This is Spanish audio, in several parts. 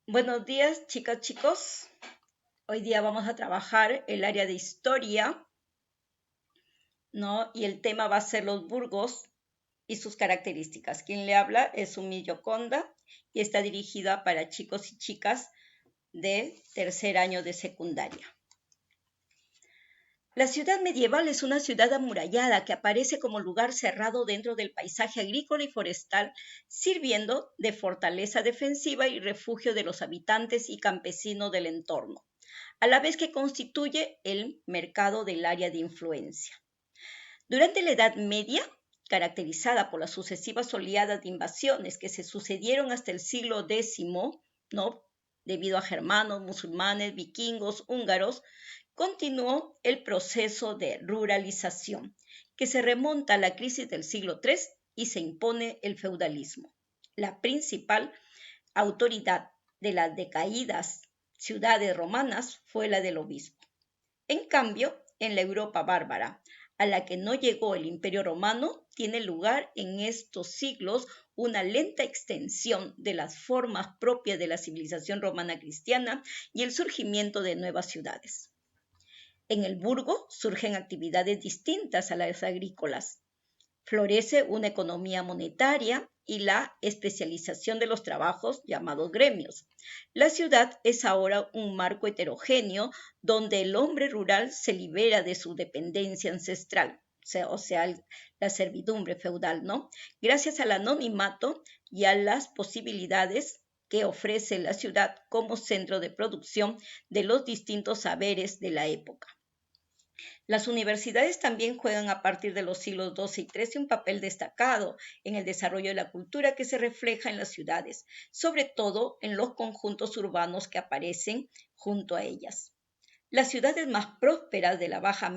Buenos días, chicas, chicos. Hoy día vamos a trabajar el área de historia, ¿no? Y el tema va a ser los burgos y sus características. Quien le habla es Sumi Yoconda y está dirigida para chicos y chicas de tercer año de secundaria. La ciudad medieval es una ciudad amurallada que aparece como lugar cerrado dentro del paisaje agrícola y forestal, sirviendo de fortaleza defensiva y refugio de los habitantes y campesinos del entorno, a la vez que constituye el mercado del área de influencia. Durante la Edad Media, caracterizada por las sucesivas oleadas de invasiones que se sucedieron hasta el siglo X, ¿no? Debido a germanos, musulmanes, vikingos, húngaros, continuó el proceso de ruralización, que se remonta a la crisis del siglo III y se impone el feudalismo. La principal autoridad de las decaídas ciudades romanas fue la del obispo. En cambio, en la Europa bárbara, a la que no llegó el Imperio Romano, tiene lugar en estos siglos una lenta extensión de las formas propias de la civilización romana cristiana y el surgimiento de nuevas ciudades. En el burgo surgen actividades distintas a las agrícolas. Florece una economía monetaria y la especialización de los trabajos llamados gremios. La ciudad es ahora un marco heterogéneo donde el hombre rural se libera de su dependencia ancestral, o sea, la servidumbre feudal, ¿no? Gracias al anonimato y a las posibilidades que ofrece la ciudad como centro de producción de los distintos saberes de la época. Las universidades también juegan a partir de los siglos XII y XIII un papel destacado en el desarrollo de la cultura que se refleja en las ciudades, sobre todo en los conjuntos urbanos que aparecen junto a ellas. Las ciudades más prósperas de la Baja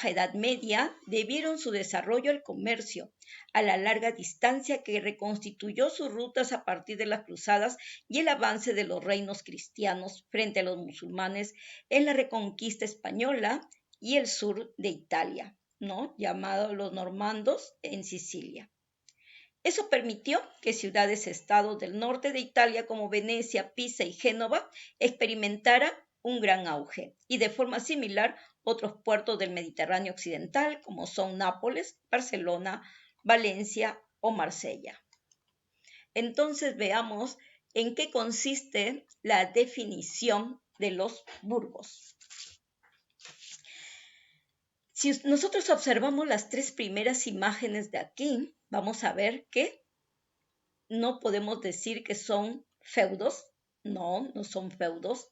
Edad Media debieron su desarrollo al comercio, a la larga distancia que reconstituyó sus rutas a partir de las cruzadas y el avance de los reinos cristianos frente a los musulmanes en la Reconquista española y el sur de Italia, ¿no? Llamado los normandos en Sicilia. Eso permitió que ciudades-estados del norte de Italia como Venecia, Pisa y Génova experimentaran un gran auge y de forma similar otros puertos del Mediterráneo occidental como son Nápoles, Barcelona, Valencia o Marsella. Entonces veamos en qué consiste la definición de los burgos. Si nosotros observamos las tres primeras imágenes de aquí, vamos a ver que no podemos decir que son feudos, no son feudos,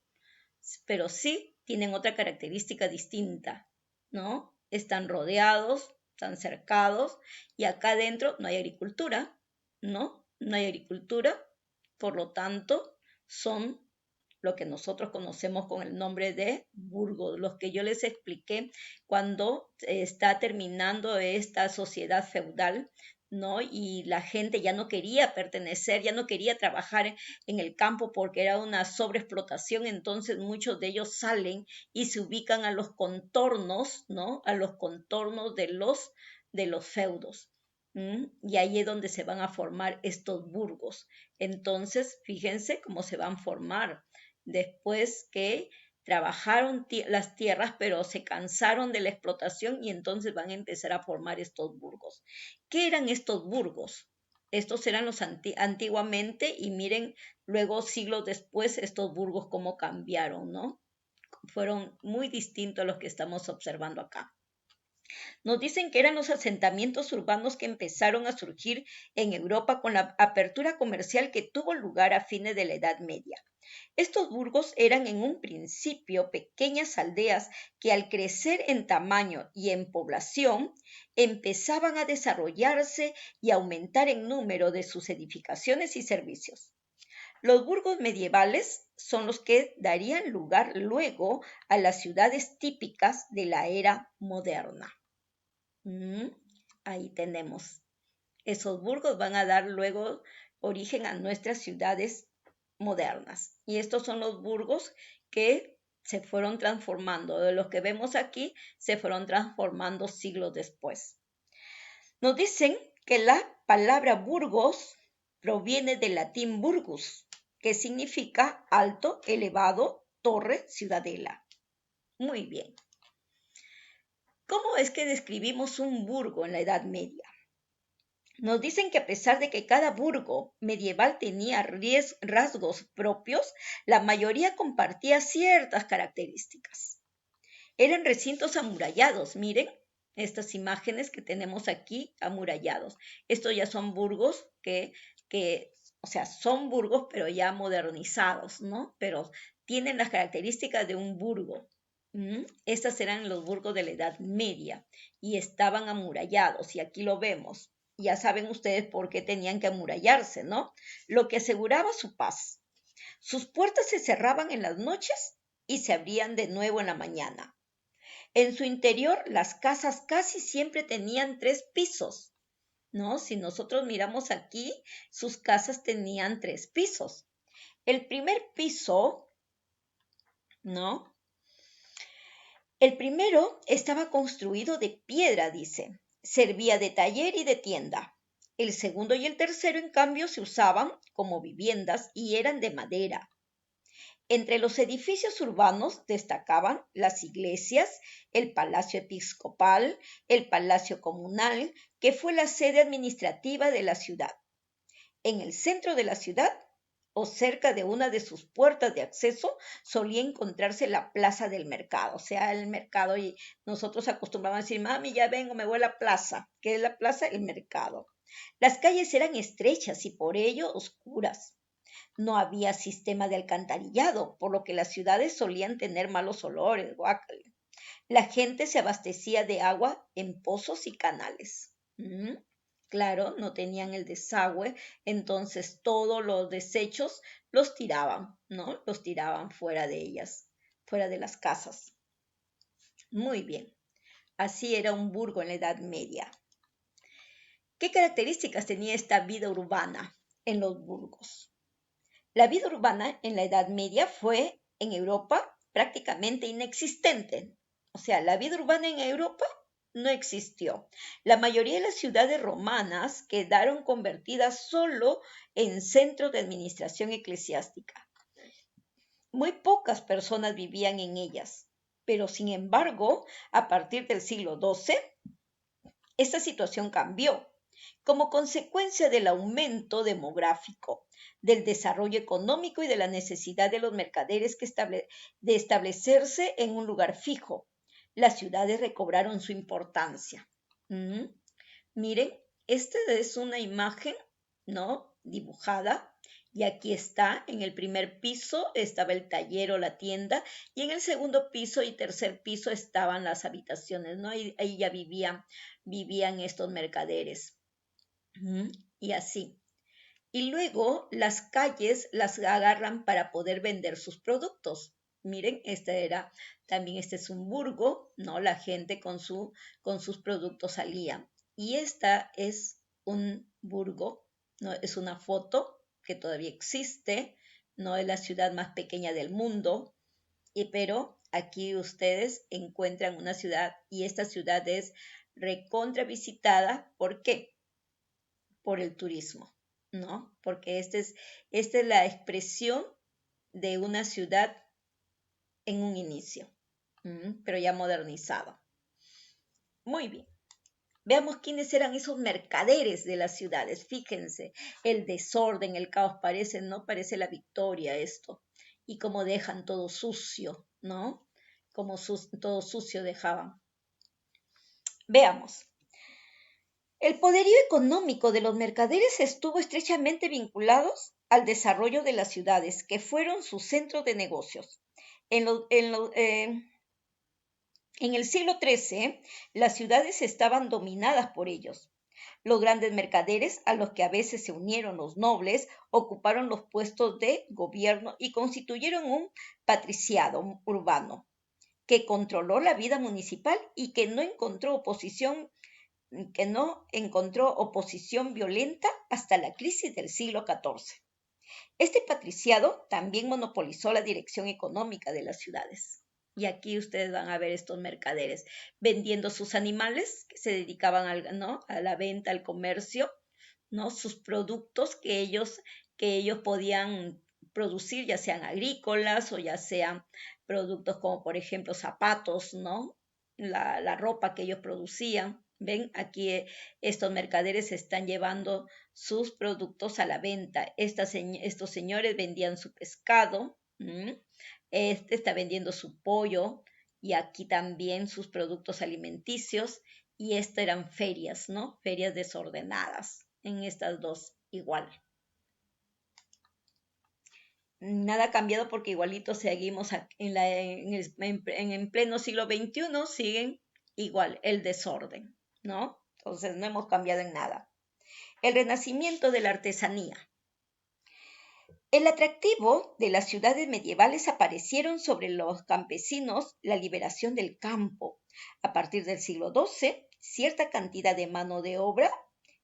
pero sí tienen otra característica distinta, ¿no? Están rodeados, están cercados y acá adentro no hay agricultura, ¿no? No hay agricultura, por lo tanto son lo que nosotros conocemos con el nombre de burgos, los que yo les expliqué cuando está terminando esta sociedad feudal, ¿no? Y la gente ya no quería pertenecer, ya no quería trabajar en el campo porque era una sobreexplotación, entonces muchos de ellos salen y se ubican a los contornos, ¿no? A los contornos de los feudos. Y ahí es donde se van a formar estos burgos. Entonces, fíjense cómo se van a formar después que trabajaron las tierras, pero se cansaron de la explotación y entonces van a empezar a formar estos burgos. ¿Qué eran estos burgos? Estos eran los antiguamente y miren luego siglos después estos burgos cómo cambiaron, ¿no? Fueron muy distintos a los que estamos observando acá. Nos dicen que eran los asentamientos urbanos que empezaron a surgir en Europa con la apertura comercial que tuvo lugar a fines de la Edad Media. Estos burgos eran en un principio pequeñas aldeas que al crecer en tamaño y en población empezaban a desarrollarse y aumentar en número de sus edificaciones y servicios. Los burgos medievales son los que darían lugar luego a las ciudades típicas de la era moderna. Ahí tenemos. Esos burgos van a dar luego origen a nuestras ciudades modernas. Y estos son los burgos que se fueron transformando. De los que vemos aquí, se fueron transformando siglos después. Nos dicen que la palabra burgos proviene del latín burgus, que significa alto, elevado, torre, ciudadela. Muy bien. ¿Cómo es que describimos un burgo en la Edad Media? Nos dicen que a pesar de que cada burgo medieval tenía rasgos propios, la mayoría compartía ciertas características. Eran recintos amurallados, miren estas imágenes que tenemos aquí amurallados. Estos ya son burgos o sea, son burgos pero ya modernizados, ¿no? Pero tienen las características de un burgo. Estos eran los burgos de la Edad Media y estaban amurallados y aquí lo vemos. Ya saben ustedes por qué tenían que amurallarse, ¿no? Lo que aseguraba su paz. Sus puertas se cerraban en las noches y se abrían de nuevo en la mañana. En su interior, las casas casi siempre tenían 3 pisos, ¿no? Si nosotros miramos aquí, sus casas tenían 3 pisos. El primer piso, ¿no? El primero estaba construido de piedra, dice. Servía de taller y de tienda. El segundo y el tercero, en cambio, se usaban como viviendas y eran de madera. Entre los edificios urbanos destacaban las iglesias, el palacio episcopal, el palacio comunal, que fue la sede administrativa de la ciudad. En el centro de la ciudad, o cerca de una de sus puertas de acceso, solía encontrarse la plaza del mercado, o sea, el mercado, y nosotros acostumbramos a decir, mami, ya vengo, me voy a la plaza. ¿Qué es la plaza? El mercado. Las calles eran estrechas y por ello oscuras. No había sistema de alcantarillado, por lo que las ciudades solían tener malos olores, guácale. La gente se abastecía de agua en pozos y canales. Claro, no tenían el desagüe, entonces todos los desechos los tiraban, ¿no? Los tiraban fuera de ellas, fuera de las casas. Muy bien, así era un burgo en la Edad Media. ¿Qué características tenía esta vida urbana en los burgos? La vida urbana en la Edad Media fue en Europa prácticamente inexistente. O sea, la vida urbana en Europa no existió. La mayoría de las ciudades romanas quedaron convertidas solo en centros de administración eclesiástica. Muy pocas personas vivían en ellas, pero sin embargo, a partir del siglo XII, esta situación cambió como consecuencia del aumento demográfico, del desarrollo económico y de la necesidad de los mercaderes de establecerse en un lugar fijo. Las ciudades recobraron su importancia. Miren, esta es una imagen, ¿no? Dibujada. Y aquí está, en el primer piso estaba el taller o la tienda, y en el segundo piso y tercer piso estaban las habitaciones, ¿no? Ahí ya vivían estos mercaderes. Y así. Y luego las calles las agarran para poder vender sus productos. Miren, este es un burgo, ¿no? La gente con sus productos salía. Y esta es un burgo, ¿no? Es una foto que todavía existe, ¿no? Es la ciudad más pequeña del mundo, pero aquí ustedes encuentran una ciudad y esta ciudad es recontra visitada. ¿Por qué? Por el turismo, ¿no? Porque esta es la expresión de una ciudad en un inicio, pero ya modernizado. Muy bien. Veamos quiénes eran esos mercaderes de las ciudades. Fíjense, el desorden, el caos, ¿no? Parece la Victoria esto. Y cómo dejan todo sucio, ¿no? Como todo sucio dejaban. Veamos. El poderío económico de los mercaderes estuvo estrechamente vinculado al desarrollo de las ciudades, que fueron sus centros de negocios. En el siglo XIII, las ciudades estaban dominadas por ellos. Los grandes mercaderes, a los que a veces se unieron los nobles, ocuparon los puestos de gobierno y constituyeron un patriciado urbano que controló la vida municipal y que no encontró oposición violenta hasta la crisis del siglo XIV. Este patriciado también monopolizó la dirección económica de las ciudades. Y aquí ustedes van a ver estos mercaderes vendiendo sus animales, que se dedicaban a la venta, al comercio, ¿no? Sus productos que ellos podían producir, ya sean agrícolas o ya sean productos como por ejemplo zapatos, ¿no? La ropa que ellos producían. Ven, aquí estos mercaderes están llevando sus productos a la venta. Estos señores vendían su pescado, este está vendiendo su pollo y aquí también sus productos alimenticios y esto eran ferias, ¿no? Ferias desordenadas en estas dos igual. Nada ha cambiado porque igualito seguimos en pleno siglo XXI, siguen igual el desorden, ¿no? Entonces no hemos cambiado en nada. El renacimiento de la artesanía. El atractivo de las ciudades medievales aparecieron sobre los campesinos la liberación del campo. A partir del siglo XII, cierta cantidad de mano de obra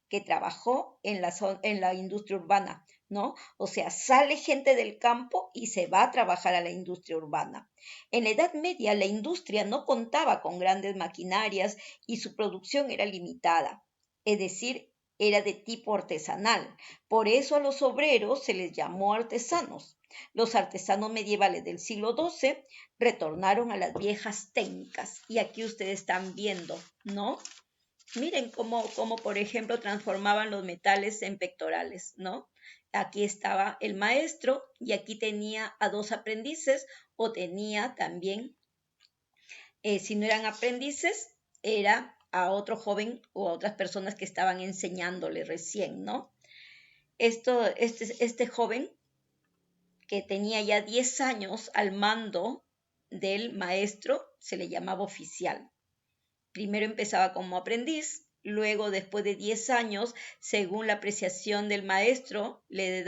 que trabajó en la industria urbana, ¿no? O sea, sale gente del campo y se va a trabajar a la industria urbana. En la Edad Media, la industria no contaba con grandes maquinarias y su producción era limitada, es decir, era de tipo artesanal. Por eso a los obreros se les llamó artesanos. Los artesanos medievales del siglo XII retornaron a las viejas técnicas. Y aquí ustedes están viendo, ¿no? Miren cómo, por ejemplo, transformaban los metales en pectorales, ¿no? Aquí estaba el maestro y aquí tenía a dos aprendices o tenía también, si no eran aprendices, era a otro joven o a otras personas que estaban enseñándole recién, ¿no? Este joven que tenía ya 10 años al mando del maestro se le llamaba oficial. Primero empezaba como aprendiz, luego después de 10 años, según la apreciación del maestro,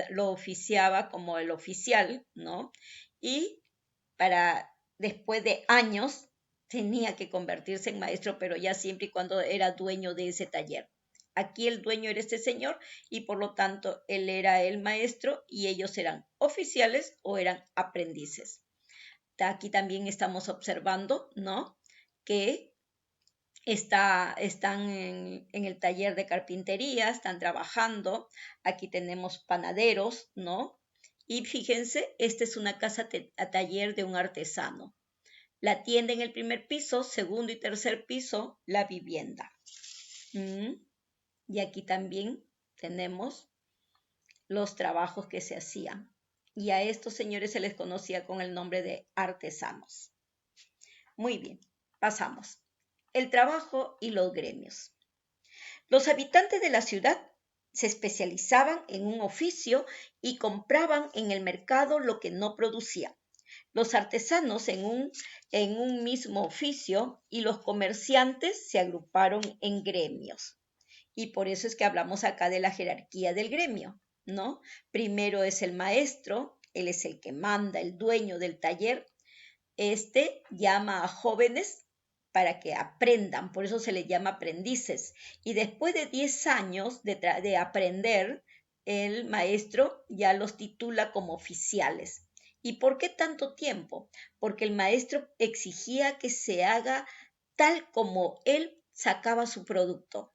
lo oficiaba como el oficial, ¿no? Y después de años tenía que convertirse en maestro, pero ya siempre y cuando era dueño de ese taller. Aquí el dueño era este señor y por lo tanto él era el maestro y ellos eran oficiales o eran aprendices. Aquí también estamos observando, ¿no? Que están en el taller de carpintería, están trabajando. Aquí tenemos panaderos, ¿no? Y fíjense, esta es una casa a taller de un artesano. La tienda en el primer piso, segundo y tercer piso, la vivienda. Y aquí también tenemos los trabajos que se hacían. Y a estos señores se les conocía con el nombre de artesanos. Muy bien, pasamos. El trabajo y los gremios. Los habitantes de la ciudad se especializaban en un oficio y compraban en el mercado lo que no producían. Los artesanos en un mismo oficio y los comerciantes se agruparon en gremios. Y por eso es que hablamos acá de la jerarquía del gremio, ¿no? Primero es el maestro, él es el que manda, el dueño del taller. Este llama a jóvenes para que aprendan, por eso se les llama aprendices. Y después de 10 años de aprender, el maestro ya los titula como oficiales. ¿Y por qué tanto tiempo? Porque el maestro exigía que se haga tal como él sacaba su producto.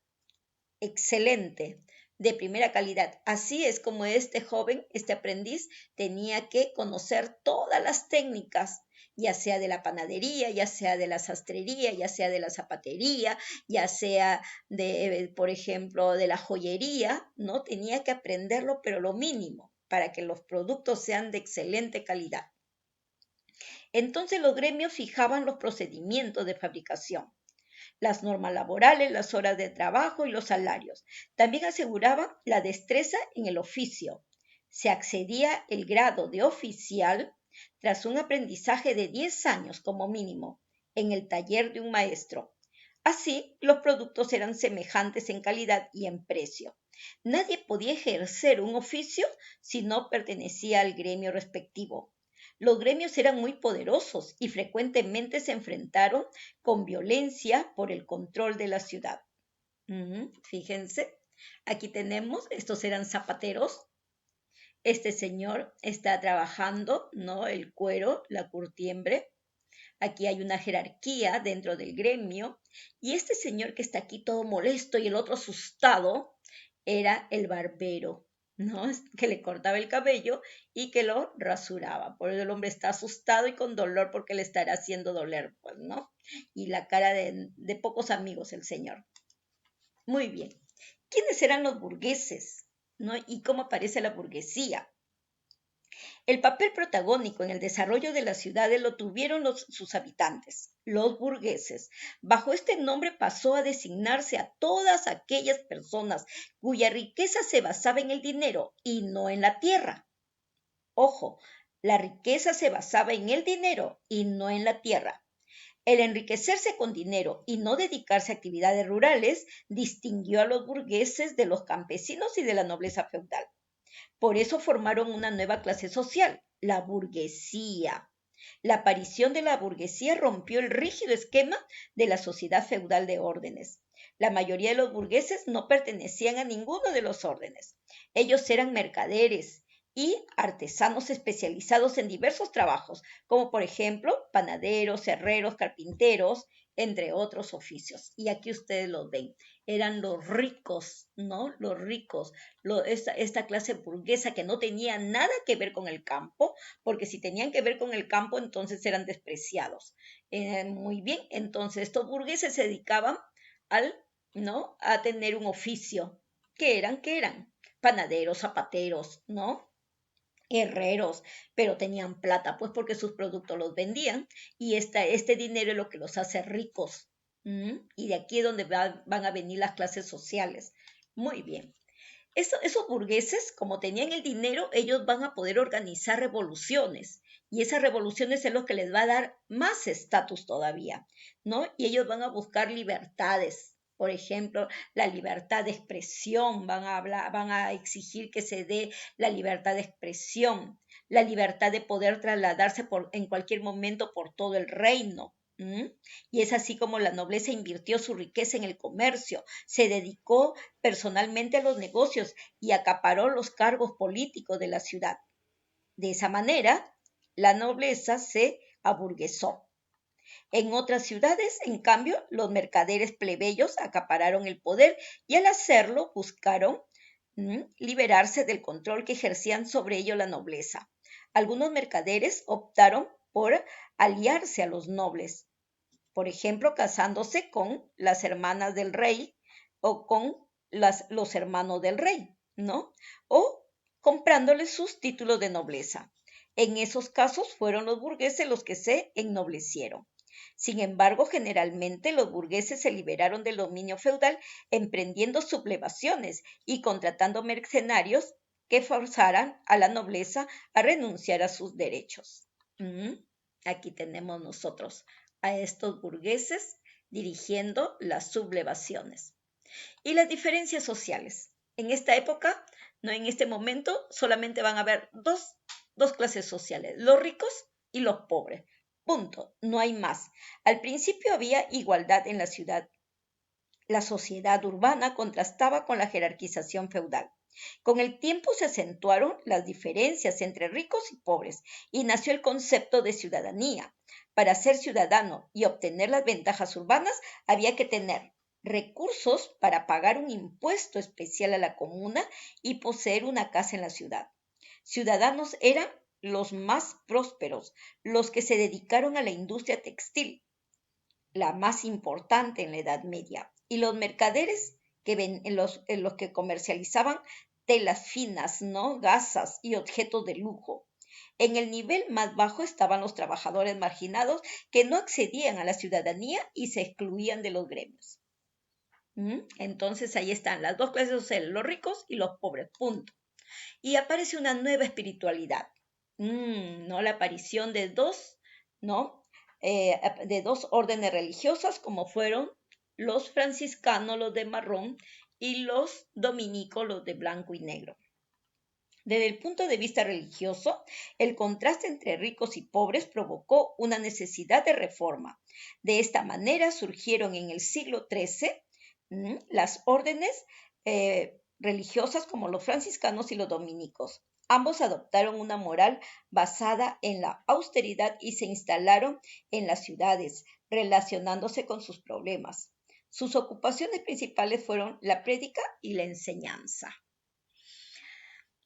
Excelente, de primera calidad. Así es como este joven, este aprendiz, tenía que conocer todas las técnicas, ya sea de la panadería, ya sea de la sastrería, ya sea de la zapatería, ya sea de, por ejemplo, de la joyería, ¿no? Tenía que aprenderlo, pero lo mínimo, para que los productos sean de excelente calidad. Entonces los gremios fijaban los procedimientos de fabricación, las normas laborales, las horas de trabajo y los salarios. También aseguraban la destreza en el oficio. Se accedía el grado de oficial tras un aprendizaje de 10 años como mínimo en el taller de un maestro. Así, los productos eran semejantes en calidad y en precio. Nadie podía ejercer un oficio si no pertenecía al gremio respectivo. Los gremios eran muy poderosos y frecuentemente se enfrentaron con violencia por el control de la ciudad. Fíjense, aquí tenemos, estos eran zapateros. Este señor está trabajando, ¿no? El cuero, la curtiembre. Aquí hay una jerarquía dentro del gremio. Y este señor que está aquí todo molesto y el otro asustado era el barbero. ¿no? Que le cortaba el cabello y que lo rasuraba. Por eso el hombre está asustado y con dolor porque le estará haciendo doler, pues, ¿no? Y la cara de pocos amigos el señor. Muy bien. ¿Quiénes eran los burgueses? ¿No? ¿Y cómo aparece la burguesía? El papel protagónico en el desarrollo de las ciudades lo tuvieron sus habitantes, los burgueses. Bajo este nombre pasó a designarse a todas aquellas personas cuya riqueza se basaba en el dinero y no en la tierra. Ojo, la riqueza se basaba en el dinero y no en la tierra. El enriquecerse con dinero y no dedicarse a actividades rurales distinguió a los burgueses de los campesinos y de la nobleza feudal. Por eso formaron una nueva clase social, la burguesía. La aparición de la burguesía rompió el rígido esquema de la sociedad feudal de órdenes. La mayoría de los burgueses no pertenecían a ninguno de los órdenes. Ellos eran mercaderes y artesanos especializados en diversos trabajos, como por ejemplo panaderos, herreros, carpinteros, entre otros oficios. Y aquí ustedes los ven, eran los ricos, ¿no? Los ricos, esta clase burguesa que no tenía nada que ver con el campo, porque si tenían que ver con el campo, entonces eran despreciados. Muy bien, entonces estos burgueses se dedicaban ¿no? A tener un oficio. ¿Qué eran? ¿Qué eran? Panaderos, zapateros, ¿no? Herreros, pero tenían plata, pues porque sus productos los vendían y este dinero es lo que los hace ricos. Y de aquí es donde van a venir las clases sociales. Muy bien. Esos burgueses, como tenían el dinero, ellos van a poder organizar revoluciones y esas revoluciones es lo que les va a dar más estatus todavía, ¿no? Y ellos van a buscar libertades. Por ejemplo, la libertad de expresión, van a exigir que se dé la libertad de expresión, la libertad de poder trasladarse en cualquier momento por todo el reino. Y es así como la nobleza invirtió su riqueza en el comercio, se dedicó personalmente a los negocios y acaparó los cargos políticos de la ciudad. De esa manera, la nobleza se aburguesó. En otras ciudades, en cambio, los mercaderes plebeyos acapararon el poder y al hacerlo buscaron liberarse del control que ejercían sobre ello la nobleza. Algunos mercaderes optaron por aliarse a los nobles, por ejemplo, casándose con las hermanas del rey o con los hermanos del rey, ¿no? O comprándoles sus títulos de nobleza. En esos casos fueron los burgueses los que se ennoblecieron. Sin embargo, generalmente los burgueses se liberaron del dominio feudal emprendiendo sublevaciones y contratando mercenarios que forzaran a la nobleza a renunciar a sus derechos. Aquí tenemos nosotros a estos burgueses dirigiendo las sublevaciones. Y las diferencias sociales. En esta época, no en este momento, solamente van a haber dos clases sociales, los ricos y los pobres. Punto, no hay más. Al principio había igualdad en la ciudad. La sociedad urbana contrastaba con la jerarquización feudal. Con el tiempo se acentuaron las diferencias entre ricos y pobres y nació el concepto de ciudadanía. Para ser ciudadano y obtener las ventajas urbanas había que tener recursos para pagar un impuesto especial a la comuna y poseer una casa en la ciudad. Ciudadanos eran los más prósperos, los que se dedicaron a la industria textil, la más importante en la Edad Media, y los mercaderes en los que comercializaban telas finas, ¿no? Gasas y objetos de lujo. En el nivel más bajo estaban los trabajadores marginados que no accedían a la ciudadanía y se excluían de los gremios. Entonces ahí están las dos clases sociales, los ricos y los pobres, punto. Y aparece una nueva espiritualidad, ¿no? La aparición de ¿no? De dos órdenes religiosas como fueron los franciscanos, los de marrón, y los dominicos, los de blanco y negro. Desde el punto de vista religioso, el contraste entre ricos y pobres provocó una necesidad de reforma. De esta manera surgieron en el siglo XIII las órdenes religiosas como los franciscanos y los dominicos. Ambos adoptaron una moral basada en la austeridad y se instalaron en las ciudades, relacionándose con sus problemas. Sus ocupaciones principales fueron la prédica y la enseñanza.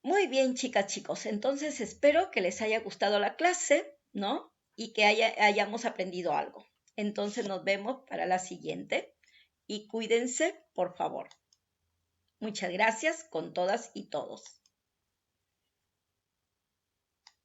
Muy bien, chicas, chicos. Entonces espero que les haya gustado la clase, ¿no? Y que hayamos aprendido algo. Entonces nos vemos para la siguiente y cuídense, por favor. Muchas gracias con todas y todos.